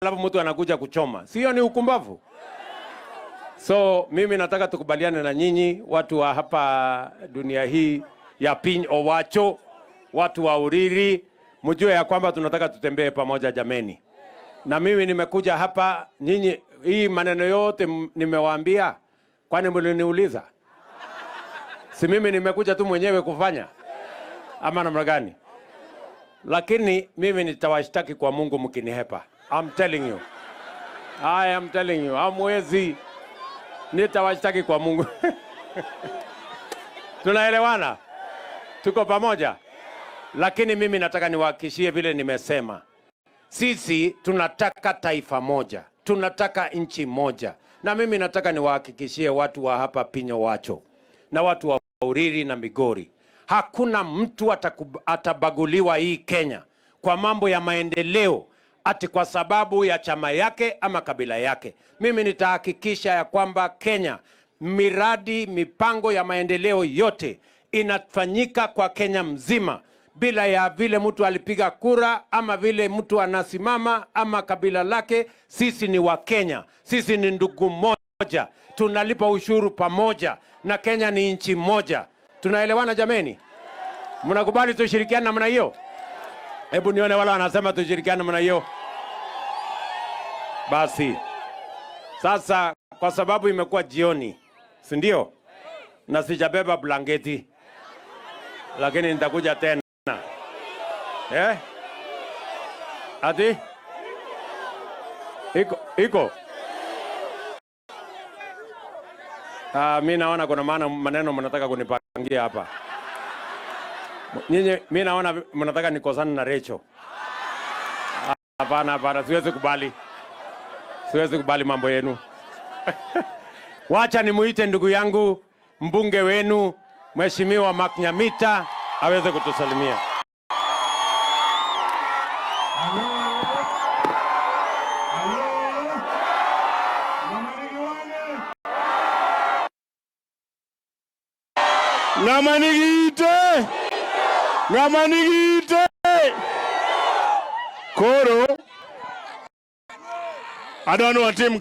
alafu mtu anakuja kuchoma. Sio ni ukumbavu? So mimi nataka tukubaliane na nyinyi watu wa hapa dunia hii ya piny owacho, watu wa Uriri, mjue ya kwamba tunataka tutembee pamoja jameni. Na mimi nimekuja hapa, nyinyi hii maneno yote nimewaambia, kwani mliniuliza? Si mimi nimekuja tu mwenyewe kufanya ama namna gani? Lakini mimi nitawashtaki kwa Mungu mkinihepa. I'm telling you. I am telling you. Hamwezi. Nitawashtaki kwa Mungu. Tunaelewana? Tuko pamoja? Lakini mimi nataka niwahakikishie vile nimesema. Sisi tunataka taifa moja. Tunataka nchi moja. Na mimi nataka niwahakikishie watu wa hapa Pinyo Wacho na watu wa Uriri na Migori. Hakuna mtu atabaguliwa hii Kenya kwa mambo ya maendeleo ati kwa sababu ya chama yake ama kabila yake. Mimi nitahakikisha ya kwamba Kenya, miradi, mipango ya maendeleo yote inafanyika kwa Kenya mzima, bila ya vile mtu alipiga kura ama vile mtu anasimama ama kabila lake. Sisi ni wa Kenya, sisi ni ndugu moja, tunalipa ushuru pamoja na Kenya ni nchi moja. Tunaelewana jameni? Mnakubali tushirikiane namna hiyo? Hebu nione wala wanasema tushirikiane namna hiyo. Basi sasa, kwa sababu imekuwa jioni, si ndio? Na sijabeba blanketi, lakini nitakuja tena. Ati? Iko? Mimi naona kuna maneno mnataka kunipangia hapa. Mimi naona mnataka nikosane na Recho. Hapana, siwezi kubali. Siwezi kubali mambo yenu. Wacha nimuite ndugu yangu mbunge wenu Mheshimiwa Maknyamita aweze kutusalimia. Ngamanigite Koro adwano watim